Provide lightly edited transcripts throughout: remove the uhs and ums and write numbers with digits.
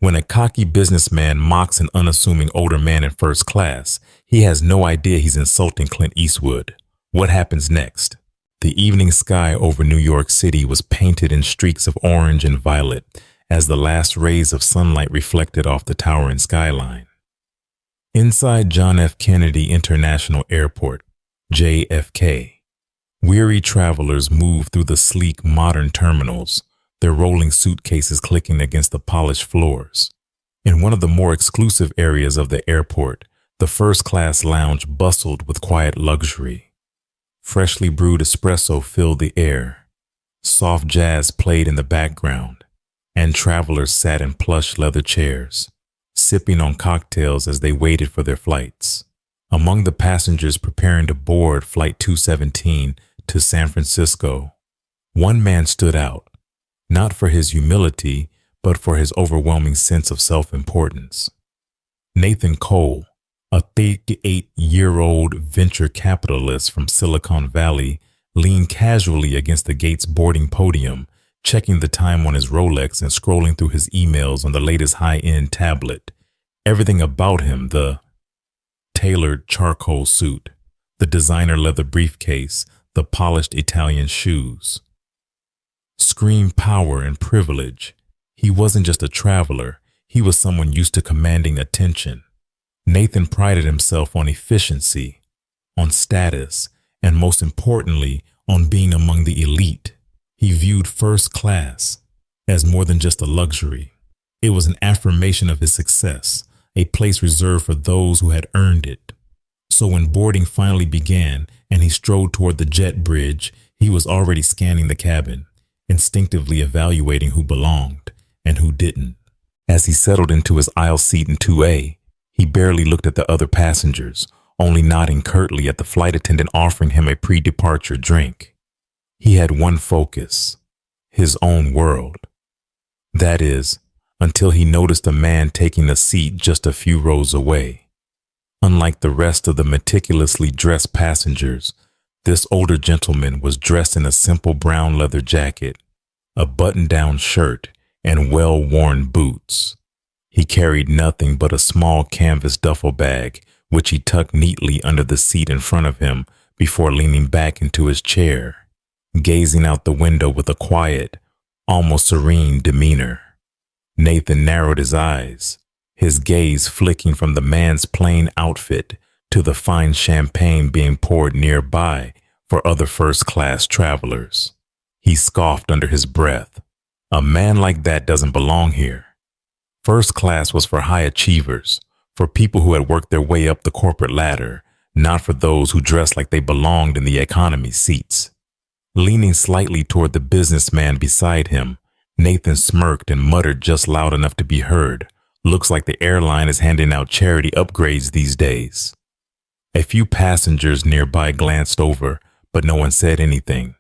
When a cocky businessman mocks an unassuming older man in first class, he has no idea he's insulting Clint Eastwood. What happens next? The evening sky over New York City was painted in streaks of orange and violet as the last rays of sunlight reflected off the towering skyline. Inside John F. Kennedy International Airport, JFK, weary travelers move through the sleek modern terminals, their rolling suitcases clicking against the polished floors. In one of the more exclusive areas of the airport, the first-class lounge bustled with quiet luxury. Freshly brewed espresso filled the air. Soft jazz played in the background, and travelers sat in plush leather chairs, sipping on cocktails as they waited for their flights. Among the passengers preparing to board Flight 217 to San Francisco, one man stood out. Not for his humility, but for his overwhelming sense of self-importance. Nathan Cole, a 38-year-old venture capitalist from Silicon Valley, leaned casually against the gate's boarding podium, checking the time on his Rolex and scrolling through his emails on the latest high-end tablet. Everything about him, the tailored charcoal suit, the designer leather briefcase, the polished Italian shoes, screamed power and privilege. He wasn't just a traveler, he was someone used to commanding attention. Nathan prided himself on efficiency, on status, and most importantly, on being among the elite. He viewed first class as more than just a luxury. It was an affirmation of his success, a place reserved for those who had earned it. So when boarding finally began and he strode toward the jet bridge, he was already scanning the cabin, instinctively evaluating who belonged and who didn't. As he settled into his aisle seat in 2A, he barely looked at the other passengers, only nodding curtly at the flight attendant offering him a pre-departure drink. He had one focus, his own world. That is, until he noticed a man taking a seat just a few rows away. Unlike the rest of the meticulously dressed passengers, this older gentleman was dressed in a simple brown leather jacket, a button-down shirt, and well-worn boots. He carried nothing but a small canvas duffel bag, which he tucked neatly under the seat in front of him before leaning back into his chair, gazing out the window with a quiet, almost serene demeanor. Nathan narrowed his eyes, his gaze flicking from the man's plain outfit to the fine champagne being poured nearby for other first-class travelers. He scoffed under his breath. A man like that doesn't belong here. First class was for high achievers, for people who had worked their way up the corporate ladder, not for those who dressed like they belonged in the economy seats. Leaning slightly toward the businessman beside him, Nathan smirked and muttered just loud enough to be heard. Looks like the airline is handing out charity upgrades these days. A few passengers nearby glanced over, but no one said anything.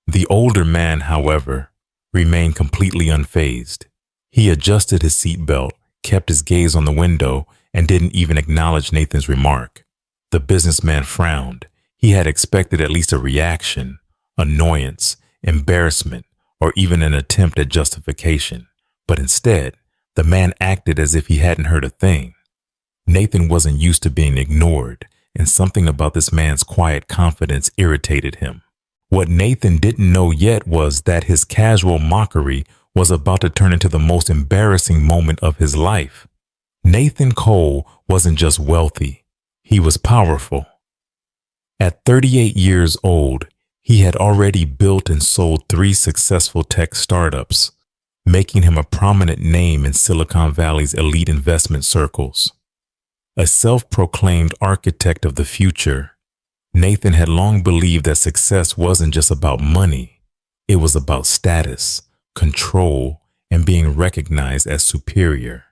The older man, however, remained completely unfazed. He adjusted his seatbelt, kept his gaze on the window, and didn't even acknowledge Nathan's remark. The businessman frowned. He had expected at least a reaction, annoyance, embarrassment, or even an attempt at justification. But instead, the man acted as if he hadn't heard a thing. Nathan wasn't used to being ignored, and something about this man's quiet confidence irritated him. What Nathan didn't know yet was that his casual mockery was about to turn into the most embarrassing moment of his life. Nathan Cole wasn't just wealthy, he was powerful. At 38 years old, he had already built and sold 3 successful tech startups, making him a prominent name in Silicon Valley's elite investment circles. A self-proclaimed architect of the future, Nathan had long believed that success wasn't just about money. It was about status, control, and being recognized as superior.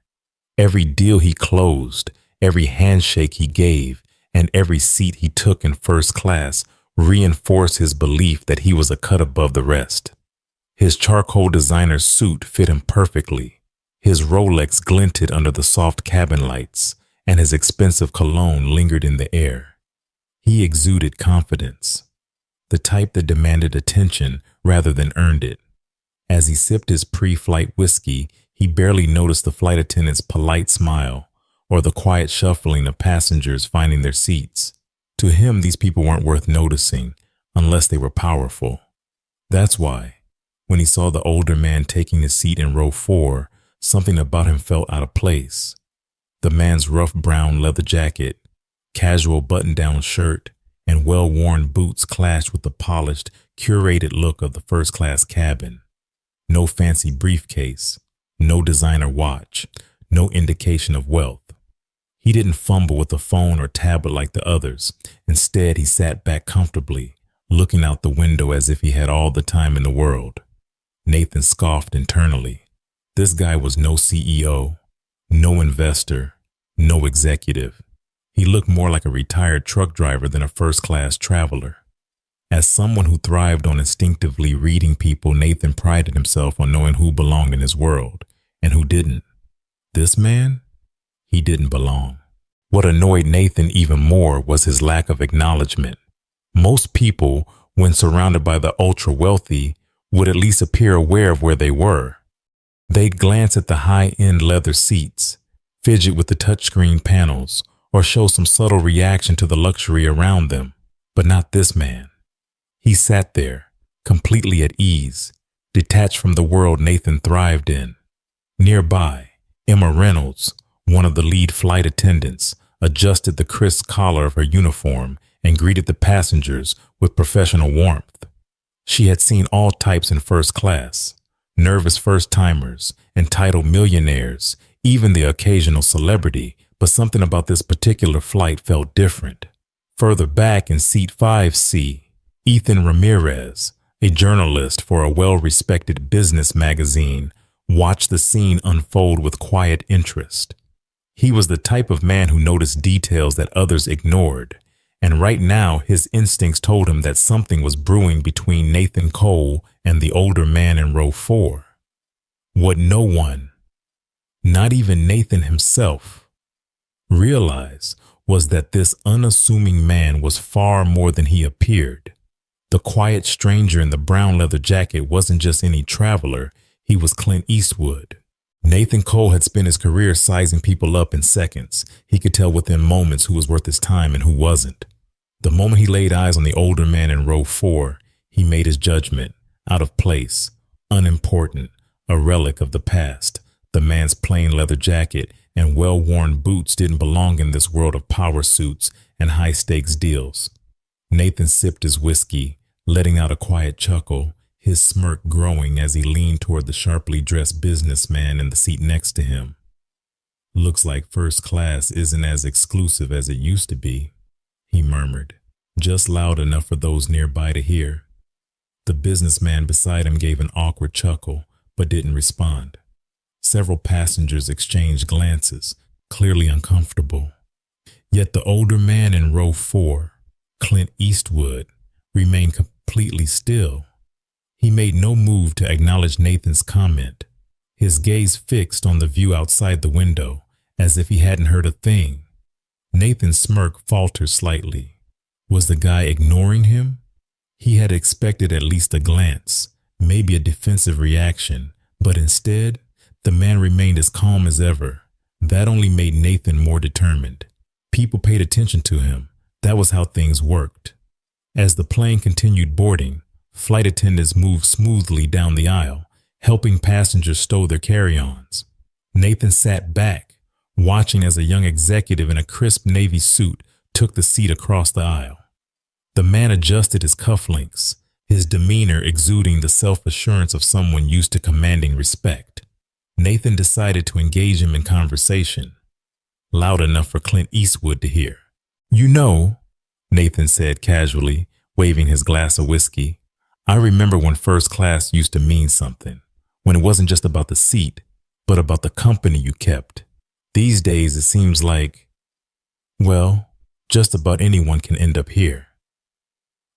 Every deal he closed, every handshake he gave, and every seat he took in first class reinforced his belief that he was a cut above the rest. His charcoal designer suit fit him perfectly. His Rolex glinted under the soft cabin lights, and his expensive cologne lingered in the air. He exuded confidence, the type that demanded attention rather than earned it. As he sipped his pre-flight whiskey, he He barely noticed the flight attendant's polite smile or the quiet shuffling of passengers finding their seats. To him, these people weren't worth noticing unless they were powerful. That's why, when he saw the older man taking his seat in row 4, something about him felt out of place. The man's rough brown leather jacket, casual button-down shirt, and well-worn boots clashed with the polished, curated look of the first-class cabin. No fancy briefcase, no designer watch, no indication of wealth. He didn't fumble with a phone or tablet like the others. Instead, he sat back comfortably, looking out the window as if he had all the time in the world. Nathan scoffed internally. This guy was no CEO, no investor, no executive. He looked more like a retired truck driver than a first-class traveler. As someone who thrived on instinctively reading people, Nathan prided himself on knowing who belonged in his world and who didn't. This man? He didn't belong. What annoyed Nathan even more was his lack of acknowledgement. Most people, when surrounded by the ultra-wealthy, would at least appear aware of where they were. They'd glance at the high-end leather seats, fidget with the touchscreen panels, or show some subtle reaction to the luxury around them. But not this man. He sat there, completely at ease, detached from the world Nathan thrived in. Nearby, Emma Reynolds, one of the lead flight attendants, adjusted the crisp collar of her uniform and greeted the passengers with professional warmth. She had seen all types in first class, nervous first-timers, entitled millionaires, even the occasional celebrity, but something about this particular flight felt different. Further back in seat 5C, Ethan Ramirez, a journalist for a well-respected business magazine, watched the scene unfold with quiet interest. He was the type of man who noticed details that others ignored, and right now his instincts told him that something was brewing between Nathan Cole and the older man in row 4. What no one, not even Nathan himself, realized was that this unassuming man was far more than he appeared. The quiet stranger in the brown leather jacket wasn't just any traveler, he was Clint Eastwood. Nathan Cole had spent his career sizing people up in seconds. He could tell within moments who was worth his time and who wasn't. The moment he laid eyes on the older man in row 4, he made his judgment, out of place, unimportant, a relic of the past. The man's plain leather jacket and well-worn boots didn't belong in this world of power suits and high-stakes deals. Nathan sipped his whiskey, letting out a quiet chuckle, his smirk growing as he leaned toward the sharply dressed businessman in the seat next to him. "Looks like first class isn't as exclusive as it used to be," he murmured, just loud enough for those nearby to hear. The businessman beside him gave an awkward chuckle, but didn't respond. Several passengers exchanged glances, clearly uncomfortable. Yet the older man in row 4, Clint Eastwood, remained completely still. He made no move to acknowledge Nathan's comment, his gaze fixed on the view outside the window, as if he hadn't heard a thing. Nathan's smirk faltered slightly. Was the guy ignoring him? He had expected at least a glance, maybe a defensive reaction, but instead, the man remained as calm as ever. That only made Nathan more determined. People paid attention to him. That was how things worked. As the plane continued boarding, flight attendants moved smoothly down the aisle, helping passengers stow their carry-ons. Nathan sat back, watching as a young executive in a crisp navy suit took the seat across the aisle. The man adjusted his cufflinks, his demeanor exuding the self-assurance of someone used to commanding respect. Nathan decided to engage him in conversation, loud enough for Clint Eastwood to hear. "You know," Nathan said casually, waving his glass of whiskey, "I remember when first class used to mean something, when it wasn't just about the seat, but about the company you kept. These days it seems like, well, just about anyone can end up here."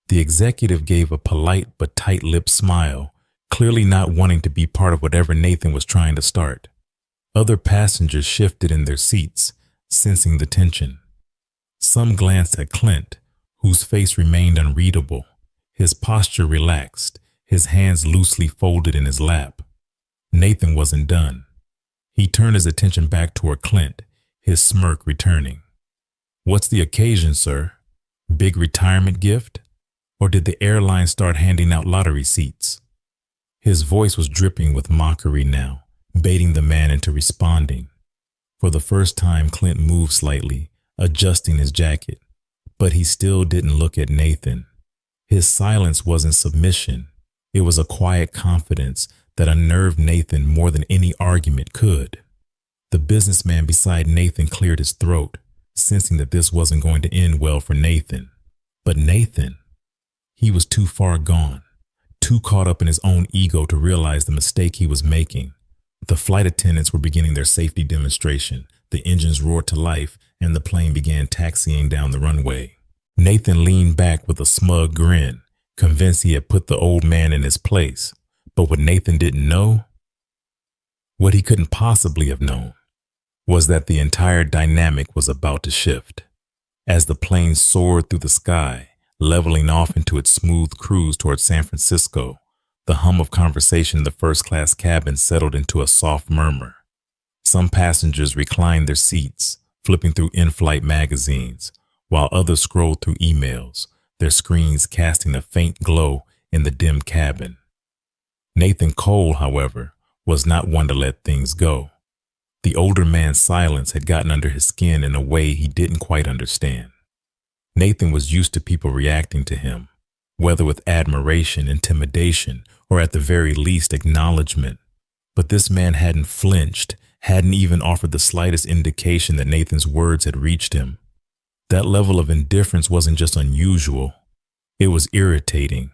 The executive gave a polite but tight-lipped smile, clearly not wanting to be part of whatever Nathan was trying to start. Other passengers shifted in their seats, sensing the tension. Some glanced at Clint, whose face remained unreadable, his posture relaxed, his hands loosely folded in his lap. Nathan wasn't done. He turned his attention back toward Clint, his smirk returning. "What's the occasion, sir? Big retirement gift? Or did the airline start handing out lottery seats?" His voice was dripping with mockery now, baiting the man into responding. For the first time, Clint moved slightly, adjusting his jacket, but he still didn't look at Nathan. His silence wasn't submission. It was a quiet confidence that unnerved Nathan more than any argument could. The businessman beside Nathan cleared his throat, sensing that this wasn't going to end well for Nathan. But Nathan, he was too far gone, too caught up in his own ego to realize the mistake he was making. The flight attendants were beginning their safety demonstration. The engines roared to life, and the plane began taxiing down the runway. Nathan leaned back with a smug grin, convinced he had put the old man in his place. But what Nathan didn't know, what he couldn't possibly have known, was that the entire dynamic was about to shift. As the plane soared through the sky, leveling off into its smooth cruise toward San Francisco, the hum of conversation in the first-class cabin settled into a soft murmur. Some passengers reclined their seats, flipping through in-flight magazines, while others scrolled through emails, their screens casting a faint glow in the dim cabin. Nathan Cole, however, was not one to let things go. The older man's silence had gotten under his skin in a way he didn't quite understand. Nathan was used to people reacting to him, whether with admiration, intimidation, or at the very least acknowledgement. But this man hadn't flinched, hadn't even offered the slightest indication that Nathan's words had reached him. That level of indifference wasn't just unusual, it was irritating.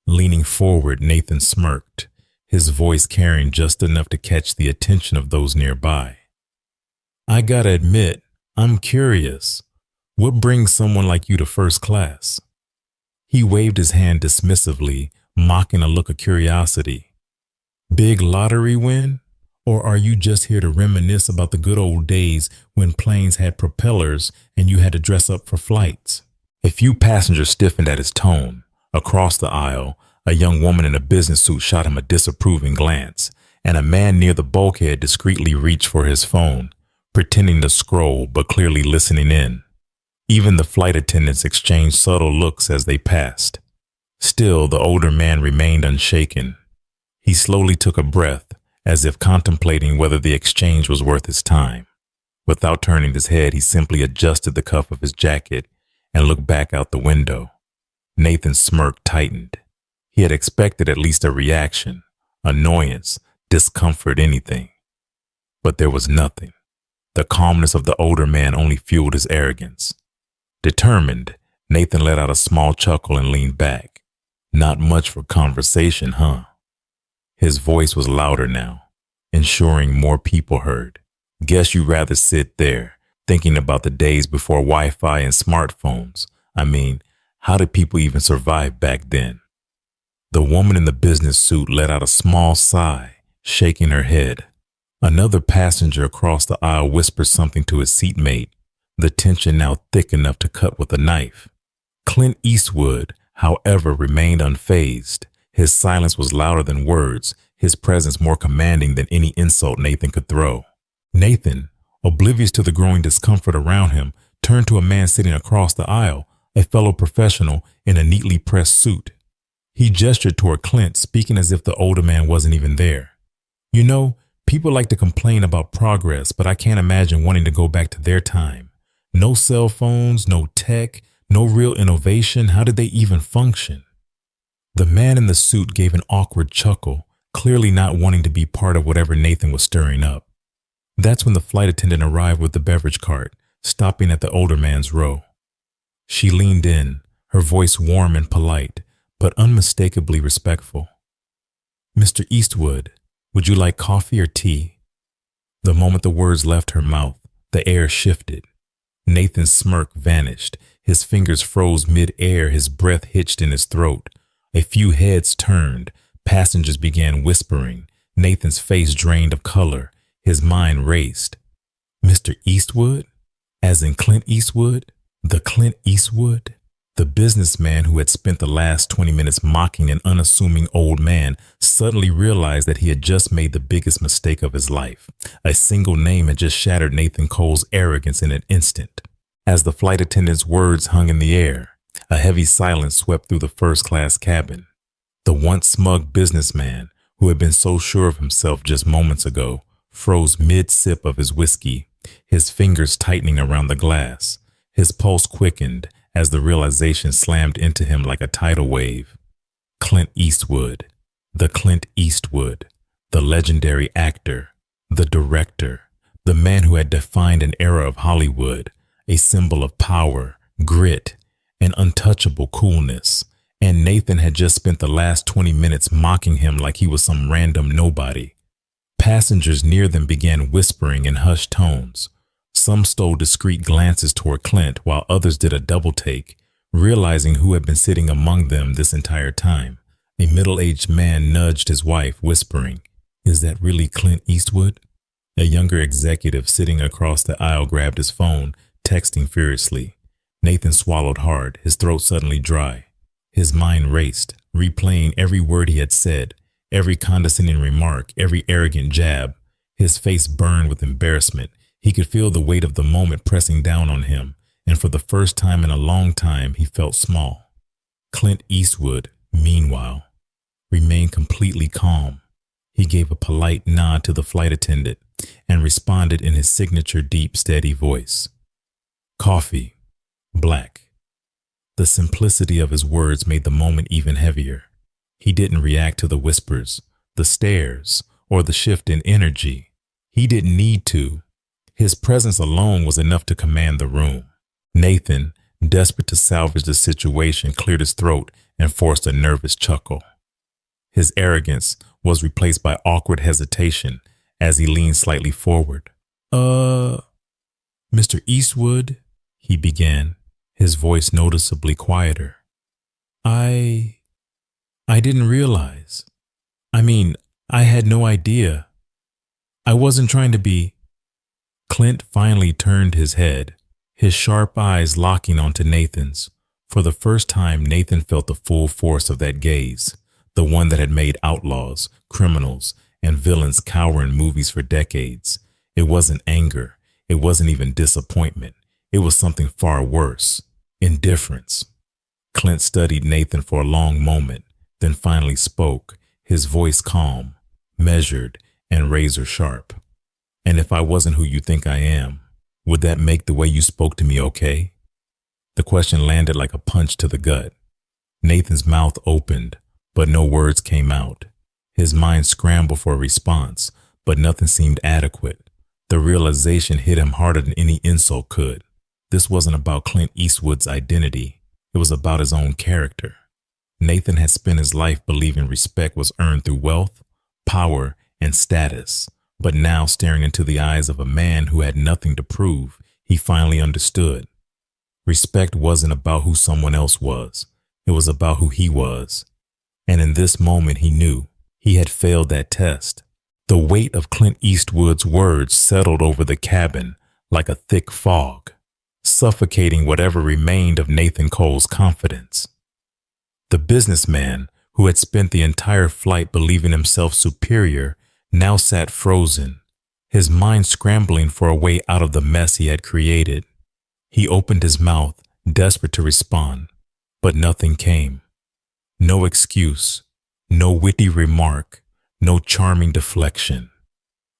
Leaning forward, Nathan smirked, his voice carrying just enough to catch the attention of those nearby. "I gotta admit, I'm curious. What brings someone like you to first class?" He waved his hand dismissively, mocking a look of curiosity. "Big lottery win? Or are you just here to reminisce about the good old days when planes had propellers and you had to dress up for flights?" A few passengers stiffened at his tone. Across the aisle, a young woman in a business suit shot him a disapproving glance, and a man near the bulkhead discreetly reached for his phone, pretending to scroll but clearly listening in. Even the flight attendants exchanged subtle looks as they passed. Still, the older man remained unshaken. He slowly took a breath, as if contemplating whether the exchange was worth his time. Without turning his head, he simply adjusted the cuff of his jacket and looked back out the window. Nathan's smirk tightened. He had expected at least a reaction, annoyance, discomfort, anything. But there was nothing. The calmness of the older man only fueled his arrogance. Determined, Nathan let out a small chuckle and leaned back. "Not much for conversation, huh?" His voice was louder now, ensuring more people heard. "Guess you'd rather sit there, thinking about the days before Wi-Fi and smartphones. I mean, how did people even survive back then?" The woman in the business suit let out a small sigh, shaking her head. Another passenger across the aisle whispered something to his seatmate, the tension now thick enough to cut with a knife. Clint Eastwood, however, remained unfazed. His silence was louder than words, his presence more commanding than any insult Nathan could throw. Nathan, oblivious to the growing discomfort around him, turned to a man sitting across the aisle, a fellow professional in a neatly pressed suit. He gestured toward Clint, speaking as if the older man wasn't even there. "You know, people like to complain about progress, but I can't imagine wanting to go back to their time. No cell phones, no tech, no real innovation. How did they even function?" The man in the suit gave an awkward chuckle, clearly not wanting to be part of whatever Nathan was stirring up. That's when the flight attendant arrived with the beverage cart, stopping at the older man's row. She leaned in, her voice warm and polite, but unmistakably respectful. "Mr. Eastwood, would you like coffee or tea?" The moment the words left her mouth, the air shifted. Nathan's smirk vanished. His fingers froze mid-air, his breath hitched in his throat. A few heads turned. Passengers began whispering. Nathan's face drained of color. His mind raced. "Mr. Eastwood? As in Clint Eastwood? The Clint Eastwood?" The businessman who had spent the last 20 minutes mocking an unassuming old man suddenly realized that he had just made the biggest mistake of his life. A single name had just shattered Nathan Cole's arrogance in an instant. As the flight attendant's words hung in the air, a heavy silence swept through the first-class cabin. The once smug businessman, who had been so sure of himself just moments ago, froze mid-sip of his whiskey, his fingers tightening around the glass. His pulse quickened as the realization slammed into him like a tidal wave. Clint Eastwood, the Clint Eastwood, the legendary actor, the director, the man who had defined an era of Hollywood, a symbol of power, grit, and untouchable coolness. And Nathan had just spent the last 20 minutes mocking him like he was some random nobody. Passengers near them began whispering in hushed tones. Some stole discreet glances toward Clint while others did a double take, realizing who had been sitting among them this entire time. A middle-aged man nudged his wife, whispering, "Is that really Clint Eastwood?" A younger executive sitting across the aisle grabbed his phone, texting furiously. Nathan swallowed hard, his throat suddenly dry. His mind raced, replaying every word he had said, every condescending remark, every arrogant jab. His face burned with embarrassment. He could feel the weight of the moment pressing down on him, and for the first time in a long time, he felt small. Clint Eastwood, meanwhile, remained completely calm. He gave a polite nod to the flight attendant and responded in his signature deep, steady voice. "Coffee, black." The simplicity of his words made the moment even heavier. He didn't react to the whispers, the stares, or the shift in energy. He didn't need to. His presence alone was enough to command the room. Nathan, desperate to salvage the situation, cleared his throat and forced a nervous chuckle. His arrogance was replaced by awkward hesitation as he leaned slightly forward. Mr. Eastwood," he began, his voice noticeably quieter. I didn't realize. I had no idea. I wasn't trying to be." Clint finally turned his head, his sharp eyes locking onto Nathan's. For the first time, Nathan felt the full force of that gaze, the one that had made outlaws, criminals, and villains cower in movies for decades. It wasn't anger. It wasn't even disappointment. It was something far worse. Indifference. Clint studied Nathan for a long moment, then finally spoke, his voice calm, measured, and razor sharp. "And if I wasn't who you think I am, would that make the way you spoke to me okay?" The question landed like a punch to the gut. Nathan's mouth opened, but no words came out. His mind scrambled for a response, but nothing seemed adequate. The realization hit him harder than any insult could. This wasn't about Clint Eastwood's identity. It was about his own character. Nathan had spent his life believing respect was earned through wealth, power, and status. But now, staring into the eyes of a man who had nothing to prove, he finally understood. Respect wasn't about who someone else was. It was about who he was. And in this moment, he knew he had failed that test. The weight of Clint Eastwood's words settled over the cabin like a thick fog, suffocating whatever remained of Nathan Cole's confidence. The businessman, who had spent the entire flight believing himself superior, now sat frozen, his mind scrambling for a way out of the mess he had created. He opened his mouth, desperate to respond, but nothing came. No excuse, no witty remark, no charming deflection.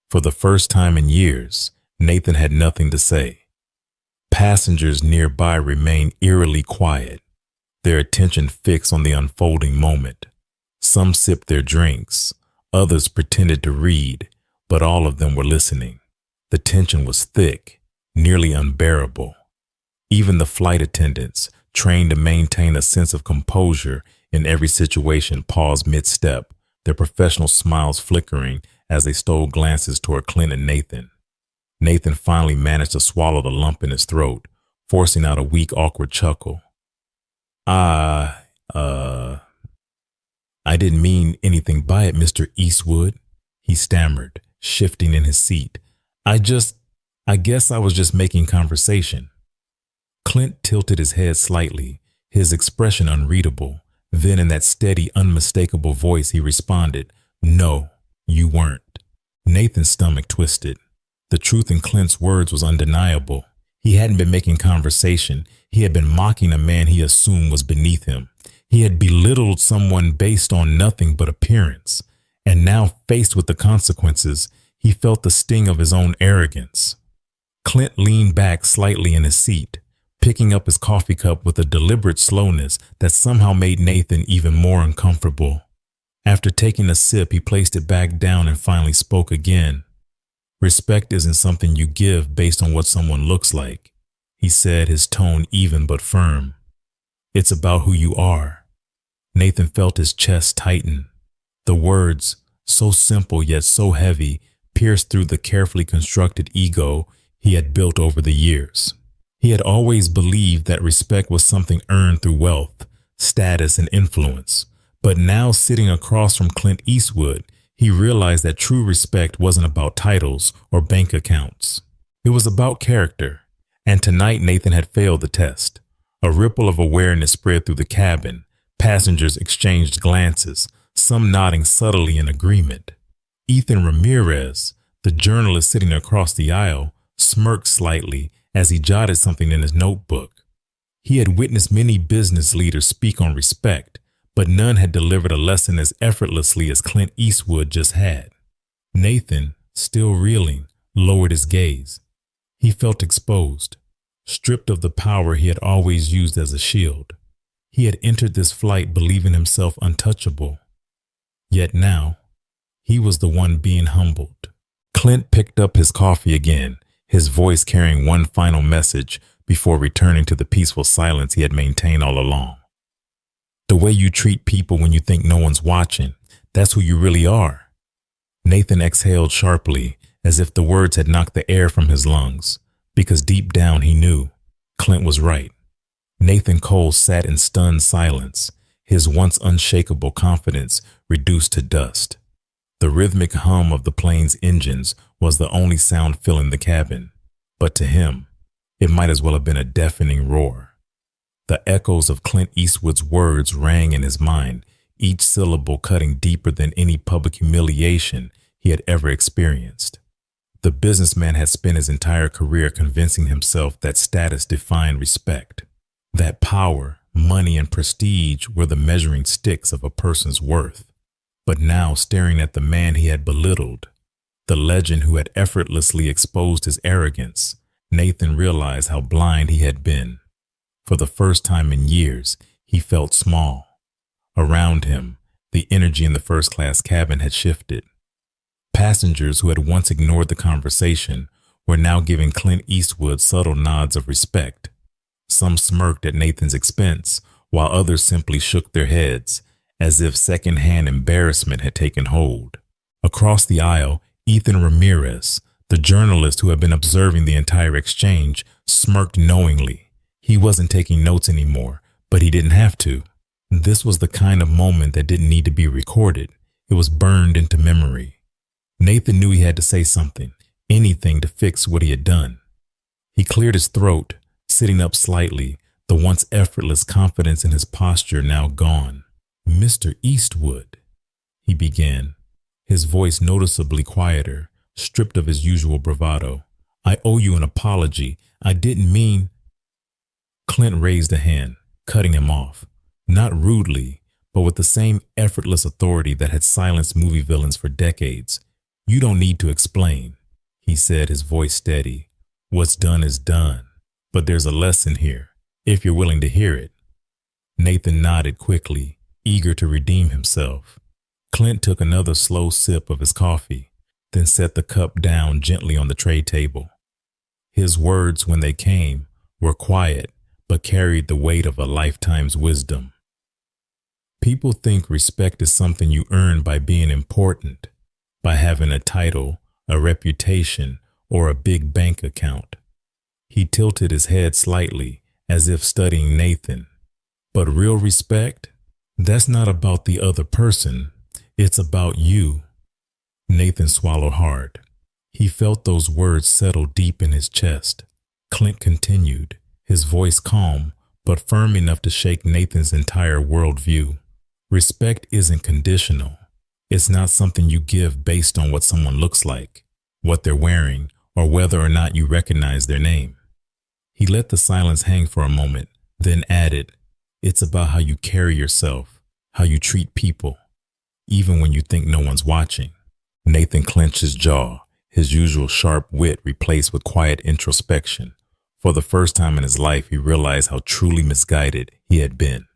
For the first time in years, Nathan had nothing to say. Passengers nearby remained eerily quiet, their attention fixed on the unfolding moment. Some sipped their drinks, others pretended to read, but all of them were listening. The tension was thick, nearly unbearable. Even the flight attendants, trained to maintain a sense of composure in every situation, paused mid-step, their professional smiles flickering as they stole glances toward Clint and Nathan. Nathan finally managed to swallow the lump in his throat, forcing out a weak, awkward chuckle. I didn't mean anything by it, Mr. Eastwood," he stammered, shifting in his seat. I guess I was just making conversation." Clint tilted his head slightly, his expression unreadable. Then in that steady, unmistakable voice, he responded, "No, you weren't." Nathan's stomach twisted. The truth in Clint's words was undeniable. He hadn't been making conversation. He had been mocking a man he assumed was beneath him. He had belittled someone based on nothing but appearance. And now, faced with the consequences, he felt the sting of his own arrogance. Clint leaned back slightly in his seat, picking up his coffee cup with a deliberate slowness that somehow made Nathan even more uncomfortable. After taking a sip, he placed it back down and finally spoke again. "Respect isn't something you give based on what someone looks like," he said, his tone even but firm. "It's about who you are." Nathan felt his chest tighten. The words, so simple yet so heavy, pierced through the carefully constructed ego he had built over the years. He had always believed that respect was something earned through wealth, status, and influence. But now, sitting across from Clint Eastwood, he realized that true respect wasn't about titles or bank accounts. It was about character. And tonight, Nathan had failed the test. A ripple of awareness spread through the cabin. Passengers exchanged glances, some nodding subtly in agreement. Ethan Ramirez, the journalist sitting across the aisle, smirked slightly as he jotted something in his notebook. He had witnessed many business leaders speak on respect, but none had delivered a lesson as effortlessly as Clint Eastwood just had. Nathan, still reeling, lowered his gaze. He felt exposed, stripped of the power he had always used as a shield. He had entered this flight believing himself untouchable. Yet now, he was the one being humbled. Clint picked up his coffee again, his voice carrying one final message before returning to the peaceful silence he had maintained all along. "The way you treat people when you think no one's watching, that's who you really are." Nathan exhaled sharply, as if the words had knocked the air from his lungs, because deep down he knew Clint was right. Nathan Cole sat in stunned silence, his once unshakable confidence reduced to dust. The rhythmic hum of the plane's engines was the only sound filling the cabin, but to him, it might as well have been a deafening roar. The echoes of Clint Eastwood's words rang in his mind, each syllable cutting deeper than any public humiliation he had ever experienced. The businessman had spent his entire career convincing himself that status defined respect, that power, money, and prestige were the measuring sticks of a person's worth. But now, staring at the man he had belittled, the legend who had effortlessly exposed his arrogance, Nathan realized how blind he had been. For the first time in years, he felt small. Around him, the energy in the first-class cabin had shifted. Passengers who had once ignored the conversation were now giving Clint Eastwood subtle nods of respect. Some smirked at Nathan's expense, while others simply shook their heads, as if second-hand embarrassment had taken hold. Across the aisle, Ethan Ramirez, the journalist who had been observing the entire exchange, smirked knowingly. He wasn't taking notes anymore, but he didn't have to. This was the kind of moment that didn't need to be recorded. It was burned into memory. Nathan knew he had to say something, anything to fix what he had done. He cleared his throat, sitting up slightly, the once effortless confidence in his posture now gone. "Mr. Eastwood," he began, his voice noticeably quieter, stripped of his usual bravado. "I owe you an apology. I didn't mean—" Clint raised a hand, cutting him off, not rudely, but with the same effortless authority that had silenced movie villains for decades. "You don't need to explain," he said, his voice steady. "What's done is done, but there's a lesson here, if you're willing to hear it." Nathan nodded quickly, eager to redeem himself. Clint took another slow sip of his coffee, then set the cup down gently on the tray table. His words, when they came, were quiet, but carried the weight of a lifetime's wisdom. People think respect is something you earn by being important, by having a title, a reputation, or a big bank account. He tilted his head slightly, as if studying Nathan. But real respect? That's not about the other person. It's about you. Nathan swallowed hard. He felt those words settle deep in his chest. Clint continued, his voice calm, but firm enough to shake Nathan's entire worldview. Respect isn't conditional. It's not something you give based on what someone looks like, what they're wearing, or whether or not you recognize their name. He let the silence hang for a moment, then added, "It's about how you carry yourself, how you treat people, even when you think no one's watching." Nathan clenched his jaw, his usual sharp wit replaced with quiet introspection. For the first time in his life, he realized how truly misguided he had been.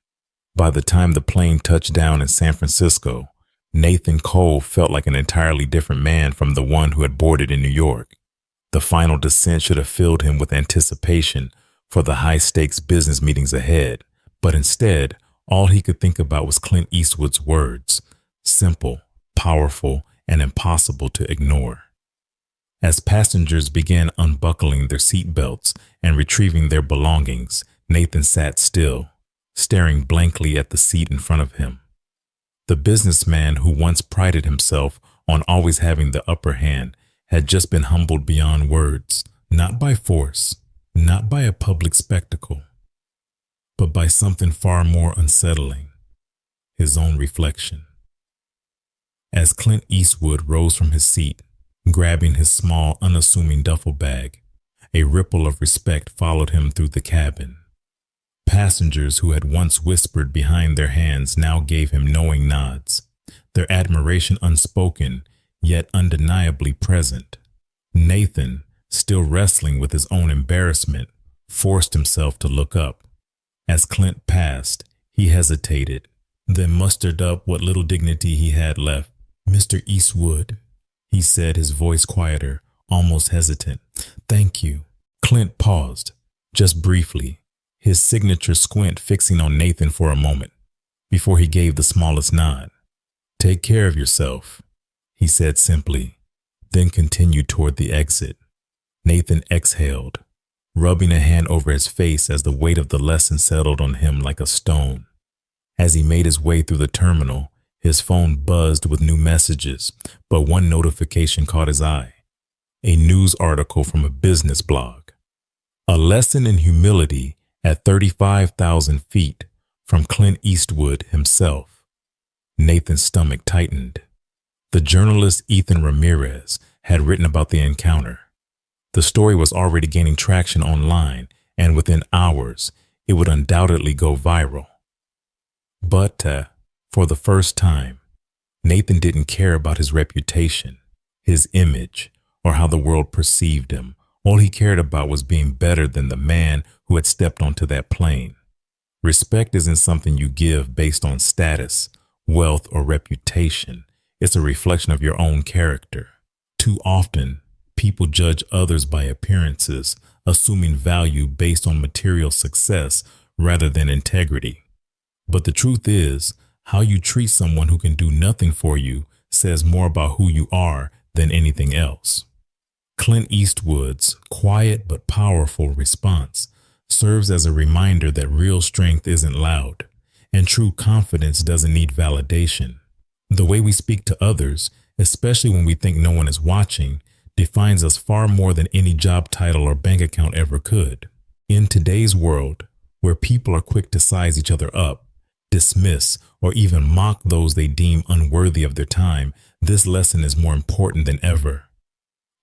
By the time the plane touched down in San Francisco, Nathan Cole felt like an entirely different man from the one who had boarded in New York. The final descent should have filled him with anticipation for the high-stakes business meetings ahead, but instead, all he could think about was Clint Eastwood's words, simple, powerful, and impossible to ignore. As passengers began unbuckling their seat belts and retrieving their belongings, Nathan sat still, staring blankly at the seat in front of him. The businessman who once prided himself on always having the upper hand had just been humbled beyond words, not by force, not by a public spectacle, but by something far more unsettling, his own reflection. As Clint Eastwood rose from his seat, grabbing his small, unassuming duffel bag, a ripple of respect followed him through the cabin. Passengers who had once whispered behind their hands now gave him knowing nods, their admiration unspoken, yet undeniably present. Nathan, still wrestling with his own embarrassment, forced himself to look up. As Clint passed, he hesitated, then mustered up what little dignity he had left. "Mr. Eastwood," he said, his voice quieter, almost hesitant. "Thank you." Clint paused, just briefly, his signature squint fixing on Nathan for a moment, before he gave the smallest nod. "Take care of yourself," he said simply, then continued toward the exit. Nathan exhaled, rubbing a hand over his face as the weight of the lesson settled on him like a stone. As he made his way through the terminal, his phone buzzed with new messages, but one notification caught his eye. A news article from a business blog. A lesson in humility at 35,000 feet from Clint Eastwood himself. Nathan's stomach tightened. The journalist Ethan Ramirez had written about the encounter. The story was already gaining traction online, and within hours, it would undoubtedly go viral. But for the first time, Nathan didn't care about his reputation, his image, or how the world perceived him. All he cared about was being better than the man who had stepped onto that plane. Respect isn't something you give based on status, wealth, or reputation. It's a reflection of your own character. Too often, people judge others by appearances, assuming value based on material success rather than integrity. But the truth is, how you treat someone who can do nothing for you says more about who you are than anything else. Clint Eastwood's quiet but powerful response serves as a reminder that real strength isn't loud, and true confidence doesn't need validation. The way we speak to others, especially when we think no one is watching, defines us far more than any job title or bank account ever could. In today's world, where people are quick to size each other up, dismiss, or even mock those they deem unworthy of their time, this lesson is more important than ever.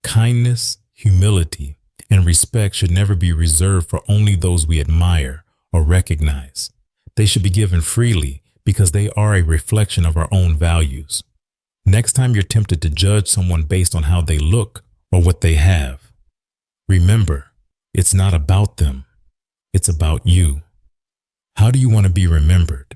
Kindness, humility, and respect should never be reserved for only those we admire or recognize. They should be given freely because they are a reflection of our own values. Next time you're tempted to judge someone based on how they look or what they have, remember, it's not about them. It's about you. How do you want to be remembered?